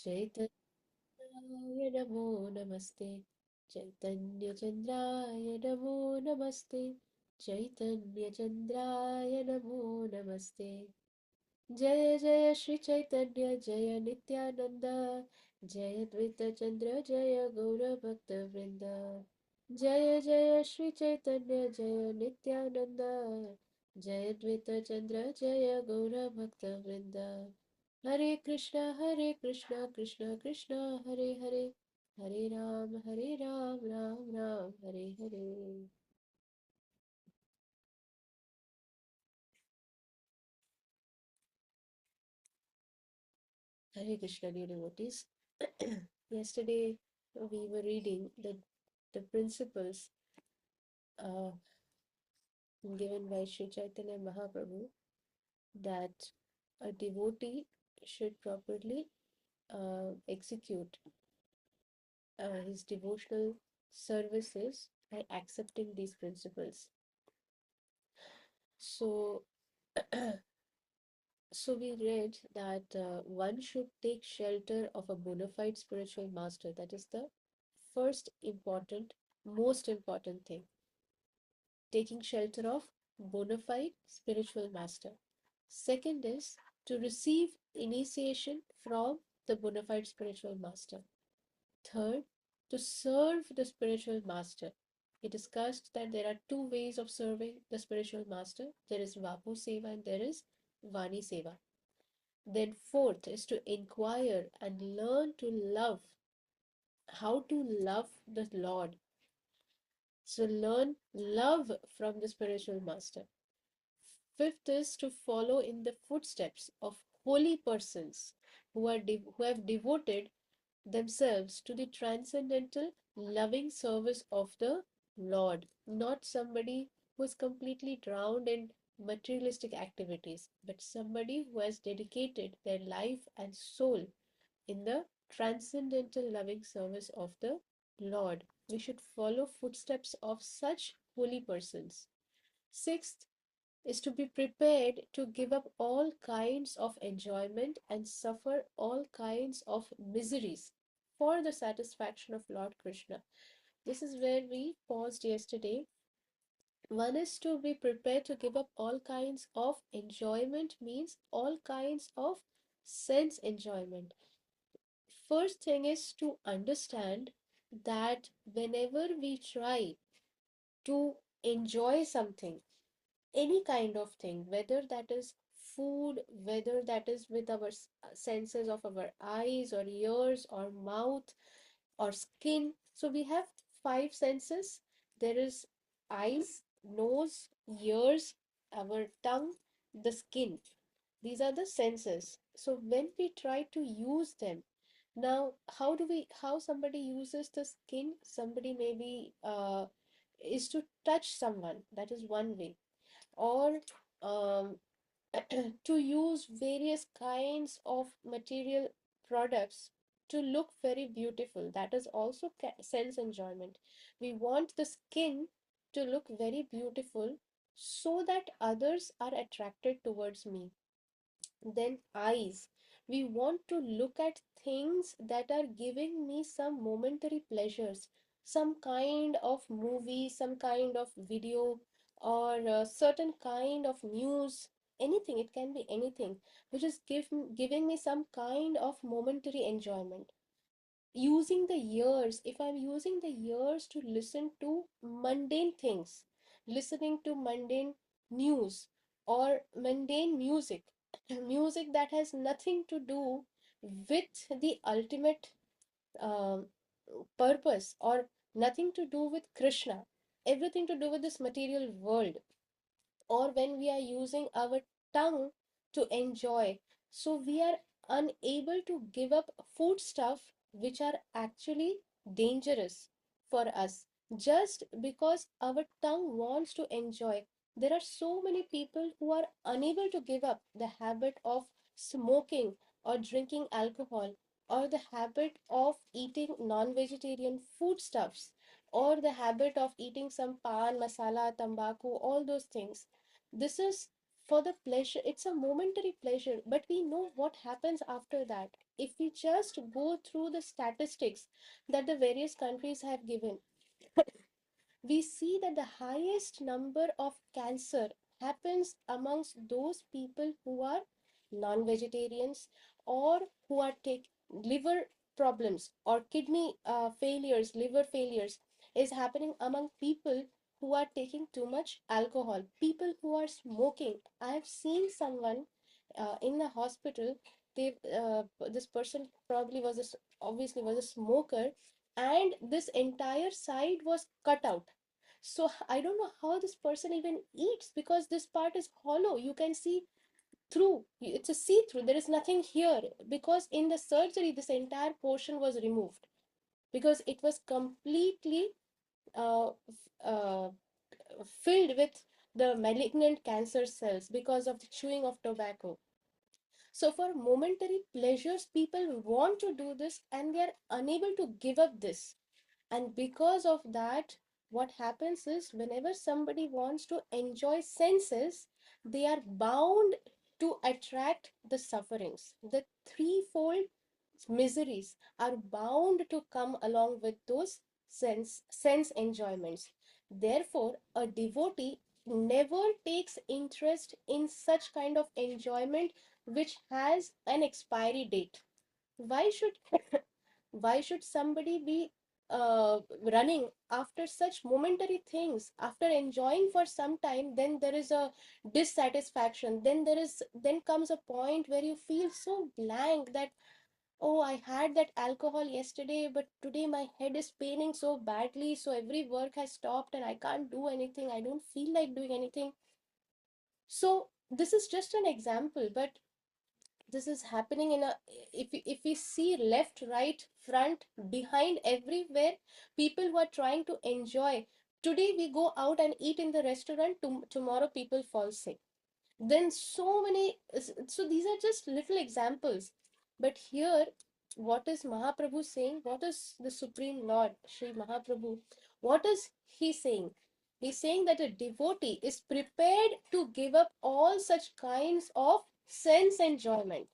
चैतन्याय नमो नमस्ते चैतन्यचन्द्राय नमो नमस्ते चैतन्यचन्द्राय नमो नमस्ते जय जय श्री चैतन्य जय नित्यानंद जय द्वैत चंद्र जय गौरभक्तवृंद जय जय श्री चैतन्य जय नित्यानंद जय द्वैत चंद्र जय गौरभक्तवृंद हरे Krishna Krishna Krishna Hare Hare Hare Ram Ram Ram Hare Hare Hare Krishna, dear devotees. Yesterday we were reading the principles uh, given by Sri Chaitanya Mahaprabhu that a devotee should properly execute his devotional services by accepting these principles. So, so we read that one should take shelter of a bona fide spiritual master. That is the first important, most important thing. Taking shelter of bona fide spiritual master. Second is to receive initiation from the bona fide spiritual master. Third, to serve the spiritual master. We discussed that there are two ways of serving the spiritual master. There is Vapu Seva and there is Vani Seva. Then fourth is to inquire and learn to love, how to love the Lord. So learn love from the spiritual master. Fifth is to follow in the footsteps of holy persons who have devoted themselves to the transcendental loving service of the Lord, not somebody who is completely drowned in materialistic activities, but somebody who has dedicated their life and soul in the transcendental loving service of the Lord. We should follow footsteps of such holy persons. Sixth is to be prepared to give up all kinds of enjoyment and suffer all kinds of miseries for the satisfaction of Lord Krishna. This is where we paused yesterday. One is to be prepared to give up all kinds of enjoyment, means all kinds of sense enjoyment. First thing is to understand that whenever we try to enjoy something, any kind of thing, whether that is food, whether that is with our senses of our eyes or ears or mouth or skin. So we have five senses. There is eyes, nose, ears, our tongue, the skin. These are the senses. So when we try to use them, now how somebody uses the skin, somebody maybe is to touch someone. That is one way, or um, to use various kinds of material products to look very beautiful. That is also sense enjoyment. We want the skin to look very beautiful so that others are attracted towards me. Then eyes. We want to look at things that are giving me some momentary pleasures, some kind of movie, some kind of video, or a certain kind of news, anything. It can be anything which is giving me some kind of momentary enjoyment. Using the ears, if I'm using the ears to listen to mundane things, listening to mundane news or mundane music, music that has nothing to do with the ultimate um, purpose, or nothing to do with Krishna, everything to do with this material world, or when we are using our tongue to enjoy. So we are unable to give up food stuff which are actually dangerous for us just because our tongue wants to enjoy. There are so many people who are unable to give up the habit of smoking or drinking alcohol, or the habit of eating non-vegetarian foodstuffs, or the habit of eating some pan, masala, tambaku, all those things. This is for the pleasure. It's a momentary pleasure, but we know what happens after that. if we just go through the statistics that the various countries have given, we see that the highest number of cancer happens amongst those people who are non-vegetarians, or who are take liver problems or kidney failures, liver failures is happening among people who are taking too much alcohol, people who are smoking. I have seen someone in the hospital. They this person probably was obviously was a smoker, and this entire side was cut out. So I don't know how this person even eats, because this part is hollow. You can see through. It's a see-through. There is nothing here, because in the surgery, this entire portion was removed because it was completely uh, uh, filled with the malignant cancer cells because of the chewing of tobacco. So for momentary pleasures, people want to do this and they are unable to give up this. And because of that, what happens is whenever somebody wants to enjoy senses, they are bound to attract the sufferings. The threefold miseries are bound to come along with those sense enjoyments. Therefore, a devotee never takes interest in such kind of enjoyment which has an expiry date. Why should why should somebody be running after such momentary things? After enjoying for some time, then there is a dissatisfaction, then comes a point where you feel so blank that, oh, I had that alcohol yesterday, but today my head is paining so badly, so every work has stopped and I can't do anything, I don't feel like doing anything. So this is just an example, but this is happening in a, if we see left, right, front, behind, everywhere, people who are trying to enjoy. Today we go out and eat in the restaurant, tomorrow people fall sick. Then so many, so these are just little examples. But here, what is Mahaprabhu saying? What is the Supreme Lord Sri Mahaprabhu, what is he saying? He's saying that a devotee is prepared to give up all such kinds of sense enjoyment.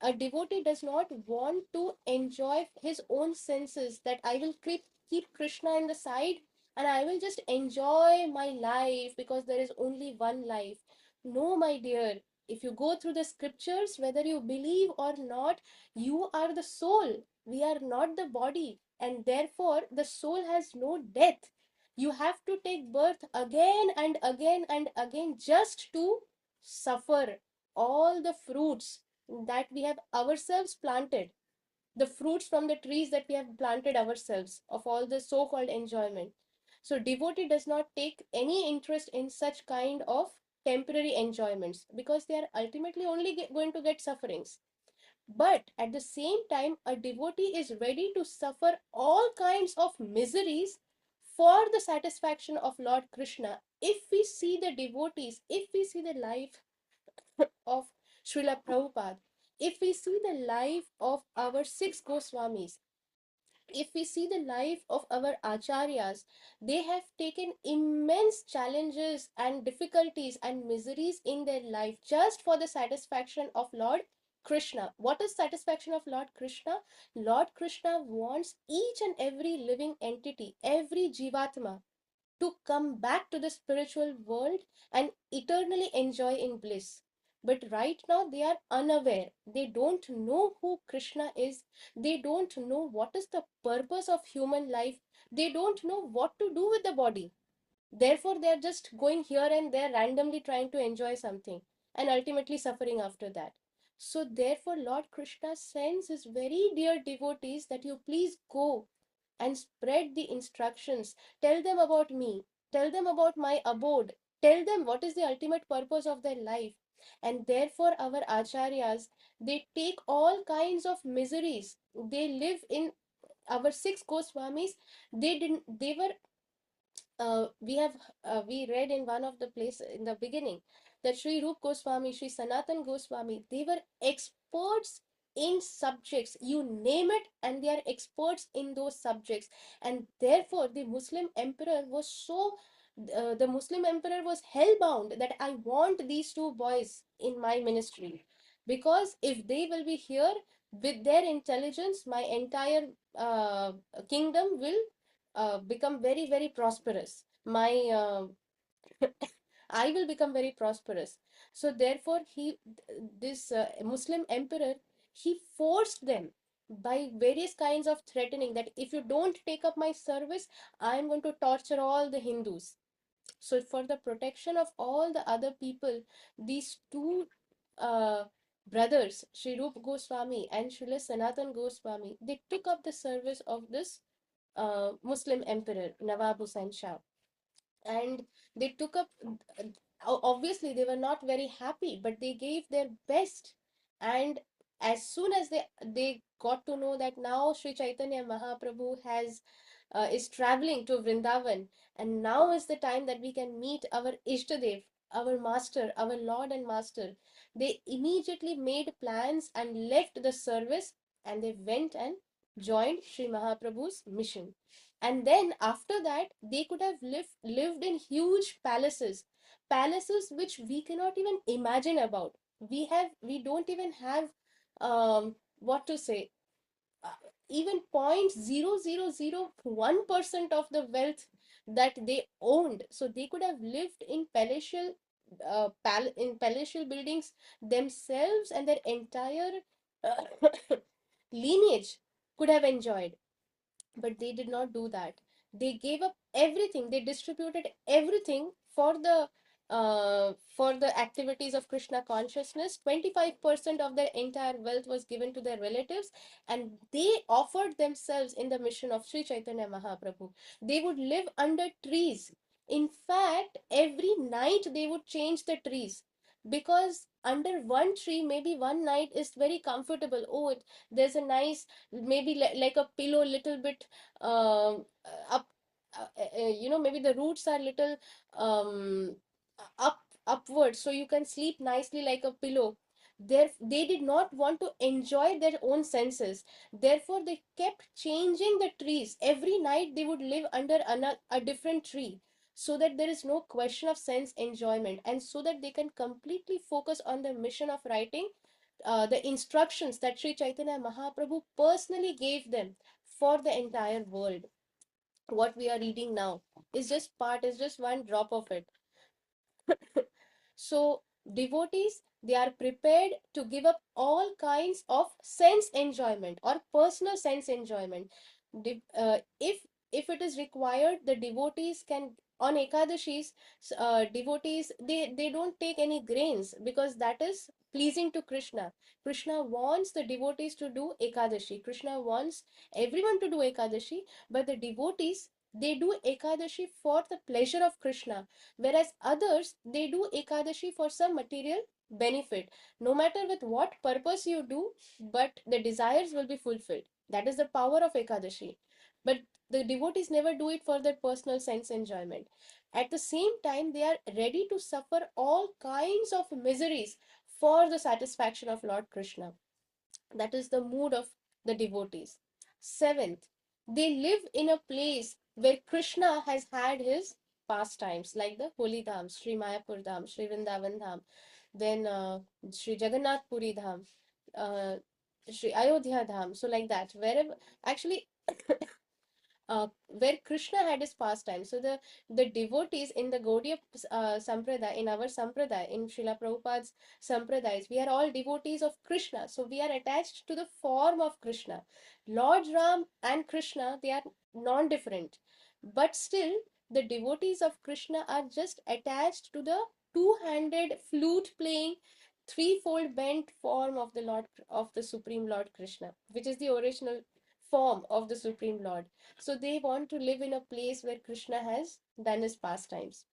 A devotee does not want to enjoy his own senses, that I will keep Krishna in the side and I will just enjoy my life because there is only one life. No, my dear. If you go through the scriptures, whether you believe or not, you are the soul. We are not the body. And therefore, the soul has no death. You have to take birth again and again and again just to suffer all the fruits that we have ourselves planted, the fruits from the trees that we have planted ourselves of all the so-called enjoyment. So devotee does not take any interest in such kind of temporary enjoyments, because they are ultimately only going to get sufferings. But at the same time, a devotee is ready to suffer all kinds of miseries for the satisfaction of Lord Krishna. If we see the devotees, if we see the life of Srila Prabhupada, if we see the life of our six Goswamis, if we see the life of our acharyas, they have taken immense challenges and difficulties and miseries in their life just for the satisfaction of Lord Krishna. What is satisfaction of Lord Krishna? Lord Krishna wants each and every living entity, every jivatma, to come back to the spiritual world and eternally enjoy in bliss. But right now they are unaware. They don't know who Krishna is. They don't know what is the purpose of human life. They don't know what to do with the body. Therefore, they are just going here and there randomly trying to enjoy something and ultimately suffering after that. So, therefore, Lord Krishna sends his very dear devotees that you please go and spread the instructions. Tell them about me. Tell them about my abode. Tell them what is the ultimate purpose of their life. And therefore, our acharyas, they take all kinds of miseries. They live in our six Goswamis. They were we read in one of the place in the beginning that Sri Rup Goswami, Sri Sanatan Goswami, they were experts in subjects. You name it, and they are experts in those subjects. And therefore, the Muslim emperor was hellbound that I want these two boys in my ministry, because if they will be here, With their intelligence, my entire kingdom will become very, very prosperous. My I will become very prosperous. So therefore, this Muslim emperor, he forced them by various kinds of threatening that if you don't take up my service, I am going to torture all the Hindus. So for the protection of all the other people, these two uh, brothers, Sri Rup Goswami and Srila Sanatan Goswami, they took up the service of this Muslim emperor, Nawab Hussain Shah. And they took up, obviously they were not very happy, but they gave their best. And as soon as they got to know that now Sri Chaitanya Mahaprabhu has is traveling to Vrindavan, and now is the time that we can meet our Ishtadev, our master, our Lord and Master. They immediately made plans and left the service, and they went and joined Sri Mahaprabhu's mission. And then after that, they could have lived in huge palaces which we cannot even imagine about. We don't even have what to say, uh, even 0.0001% of the wealth that they owned. So they could have lived in palatial buildings themselves, and their entire uh, lineage could have enjoyed. But they did not do that. They gave up everything. They distributed everything for the activities of Krishna consciousness. 25% of their entire wealth was given to their relatives, and they offered themselves in the mission of Sri Chaitanya Mahaprabhu. They would live under trees. In fact, every night they would change the trees, because under one tree maybe one night is very comfortable. Oh, there's a nice, maybe like a pillow, little bit up, maybe the roots are little um, upward, so you can sleep nicely like a pillow. They did not want to enjoy their own senses. Therefore, they kept changing the trees. Every night they would live under a different tree, so that there is no question of sense enjoyment, and so that they can completely focus on the mission of writing the instructions that Sri Chaitanya Mahaprabhu personally gave them for the entire world. What we are reading now is just one drop of it. So, devotees, they are prepared to give up all kinds of sense enjoyment or personal sense enjoyment. If it is required, the devotees can, on Ekadashis, devotees, they don't take any grains, because that is pleasing to Krishna. Krishna wants the devotees to do Ekadashi. Krishna wants everyone to do Ekadashi, but the devotees, they do Ekadashi for the pleasure of Krishna, whereas others, they do Ekadashi for some material benefit. No matter with what purpose you do, but the desires will be fulfilled. That is the power of Ekadashi. But the devotees never do it for their personal sense enjoyment. At the same time, they are ready to suffer all kinds of miseries for the satisfaction of Lord Krishna. That is the mood of the devotees. Seventh, they live in a place where Krishna has had his pastimes, like the holy dham, Sri Mayapur Dham, Sri Vrindavan Dham, then Sri Jagannath Puri Dham, uh, Sri Ayodhya Dham. So like that, wherever actually where Krishna had his pastime. So the devotees in the Gaudiya Sampradaya, in our Sampradaya, in Srila Prabhupada's Sampradayas, we are all devotees of Krishna. So we are attached to the form of Krishna. Lord Ram and Krishna, they are non-different. But still, the devotees of Krishna are just attached to the two-handed flute playing threefold bent form of the Lord, of the Supreme Lord Krishna, which is the original form of the Supreme Lord. So they want to live in a place where Krishna has done his pastimes.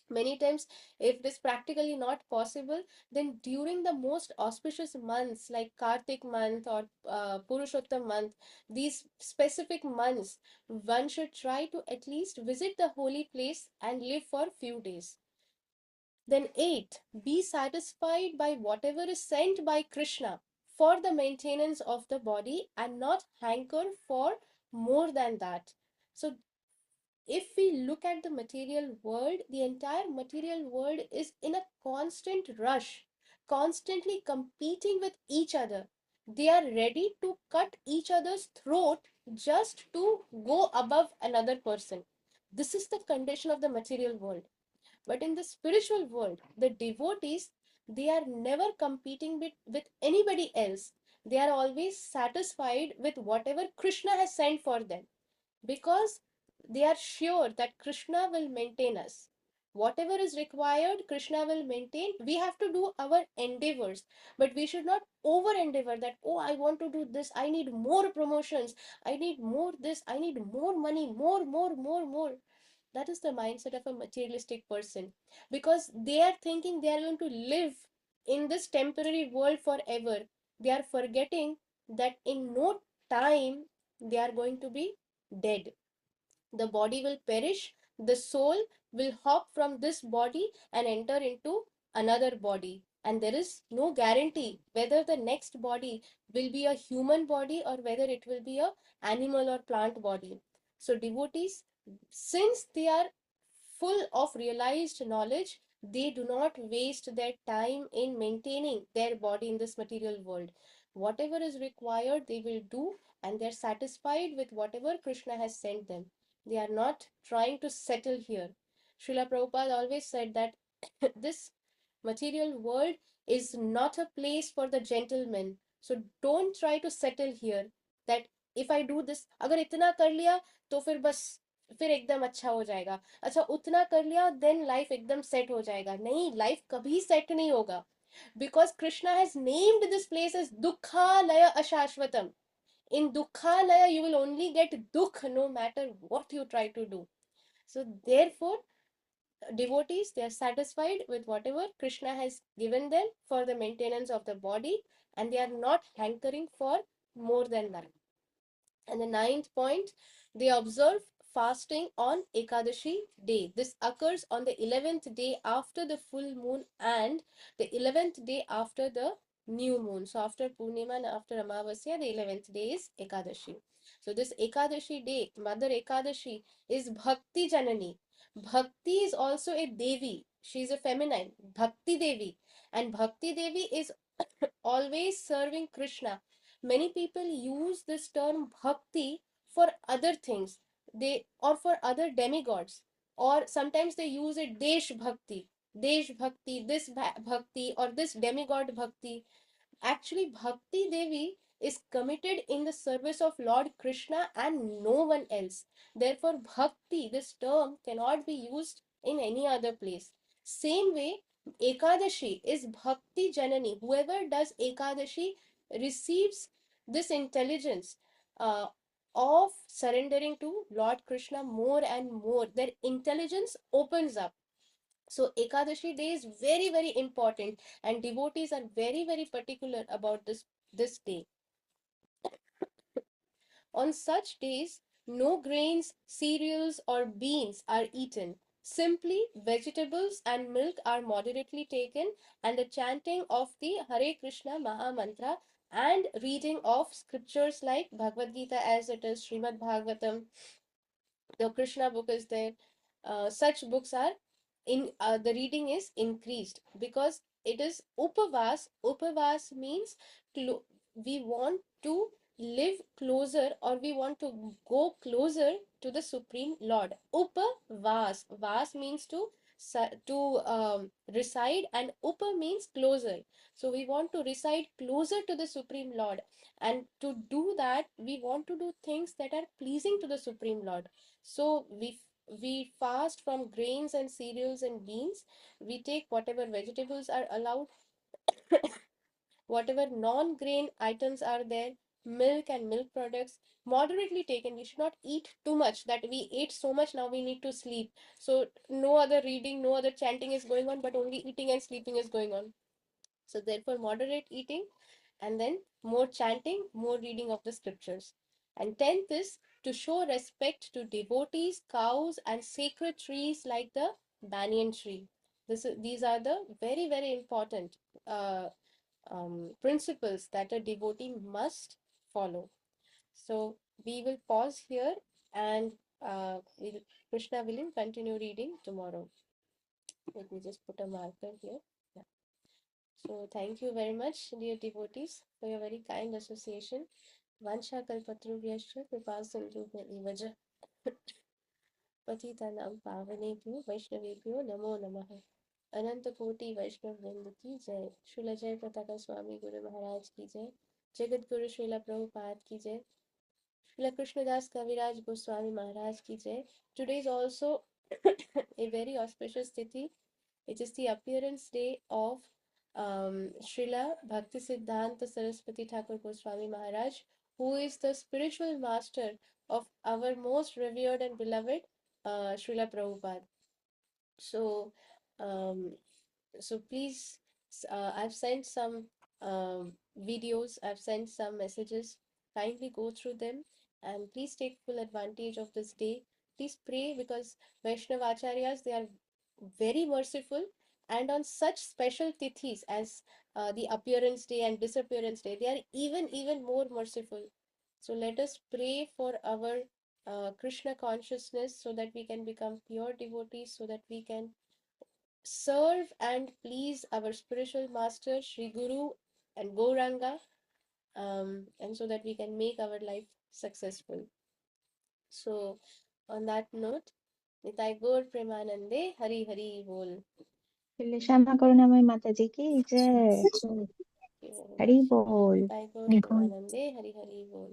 Many times, if it is practically not possible, then during the most auspicious months like Kartik month or Purushottam month, these specific months, one should try to at least visit the holy place and live for few days. Then, eighth, be satisfied by whatever is sent by Krishna for the maintenance of the body, and not hanker for more than that. So, if we look at the material world, the entire material world is in a constant rush, constantly competing with each other. They are ready to cut each other's throat just to go above another person. This is the condition of the material world. But in the spiritual world, the devotees, they are never competing with anybody else. They are always satisfied with whatever Krishna has sent for them, because they are sure that Krishna will maintain us. Whatever is required, Krishna will maintain. We have to do our endeavors, but we should not over endeavor that, oh, I want to do this, I need more promotions, I need more this, I need more money, more. That is the mindset of a materialistic person, because they are thinking they are going to live in this temporary world forever. They are forgetting that in no time they are going to be dead. The body will perish, the soul will hop from this body and enter into another body. And there is no guarantee whether the next body will be a human body or whether it will be a animal or plant body. So devotees, since they are full of realized knowledge, they do not waste their time in maintaining their body in this material world. Whatever is required, they will do, and they're satisfied with whatever Krishna has sent them. They are not trying to settle here. Srila Prabhupada always said that this material world is not a place for the gentleman. So don't try to settle here. That if I do this, अगर इतना कर लिया तो फिर बस फिर एकदम अच्छा हो जाएगा. अच्छा उतना कर लिया then life एकदम set हो जाएगा. नहीं, life कभी set नहीं होगा. Because Krishna has named this place as Dukhalaya Ashashvatam. In Dukhalaya, you will only get Dukh no matter what you try to do. So, therefore, devotees, they are satisfied with whatever Krishna has given them for the maintenance of the body, and they are not hankering for more than that. And the ninth point, they observe fasting on Ekadashi day. This occurs on the 11th day after the full moon and the 11th day after the new moon. So after Purnima and after Amavasya, the 11th day is Ekadashi. So this Ekadashi day, Mother Ekadashi, is Bhakti Janani. Bhakti is also a Devi. She is a feminine, Bhakti Devi. And Bhakti Devi is always serving Krishna. Many people use this term bhakti for other things, they or for other demigods, or sometimes they use it desh bhakti, this bhakti, or this demigod bhakti. Actually, Bhakti Devi is committed in the service of Lord Krishna and no one else. Therefore, Bhakti, this term, cannot be used in any other place. Same way, Ekadashi is Bhakti Janani. Whoever does Ekadashi receives this intelligence of surrendering to Lord Krishna more and more. Their intelligence opens up. So Ekadashi day is very, very important, and devotees are very, very particular about this day. On such days, no grains, cereals, or beans are eaten. Simply vegetables and milk are moderately taken, and the chanting of the Hare Krishna Maha Mantra and reading of scriptures like Bhagavad Gita as it is, Srimad Bhagavatam, the Krishna book is there. Such books are in the reading is increased because it is upavas. Upavas means we want to live closer or we want to go closer to the Supreme Lord. Upavas. Vas means reside, and upa means closer. So we want to reside closer to the Supreme Lord, and to do that we want to do things that are pleasing to the Supreme Lord. So we fast from grains and cereals and beans. We take whatever vegetables are allowed, whatever non-grain items are there, milk and milk products, moderately taken. We should not eat too much that we ate so much now we need to sleep. So no other reading, no other chanting is going on, but only eating and sleeping is going on. So therefore, moderate eating, and then more chanting, more reading of the scriptures. And tenth is to show respect to devotees, cows, and sacred trees like the banyan tree. These are the very, very important uh, principles that a devotee must follow. So we will pause here, and Krishna will continue reading tomorrow. Let me just put a marker here. Yeah. So thank you very much, dear devotees, for your very kind association. Vansha kalpatrubhyascha kripa sindhubhya पतितानां पावनेभ्यो वैष्णवेभ्यो नमो नमः। अनंत कोटि वैष्णव वृंद की जय। श्रील जय पताका स्वामी गुरु महाराज की जय। जगत गुरु श्रील प्रभुपाद की जय। श्रील कृष्णदास कविराज गोस्वामी महाराज की जय। Today is also a very auspicious tithi. It is the appearance day of Srila Bhaktisiddhanta Saraswati Thakur Goswami Maharaj, who is the spiritual master of our most revered and beloved Srila Prabhupada. So, um, so please, I've sent some videos, I've sent some messages. Kindly go through them and please take full advantage of this day. Please pray because Vaishnava Acharyas, they are very merciful, and on such special tithis as the appearance day and disappearance day, they are even more merciful. So let us pray for our Krishna consciousness so that we can become pure devotees, so that we can serve and please our spiritual master Sri Guru and Gauranga, and so that we can make our life successful. So on that note, Nitai Gaur Premanande, Hari Hari Bol. Shri Shyama करुणामयी माता जी की जय। Thank you very Hari much. बोल। Nitai Gaur निगुण Premanande, Hari Hari Bol.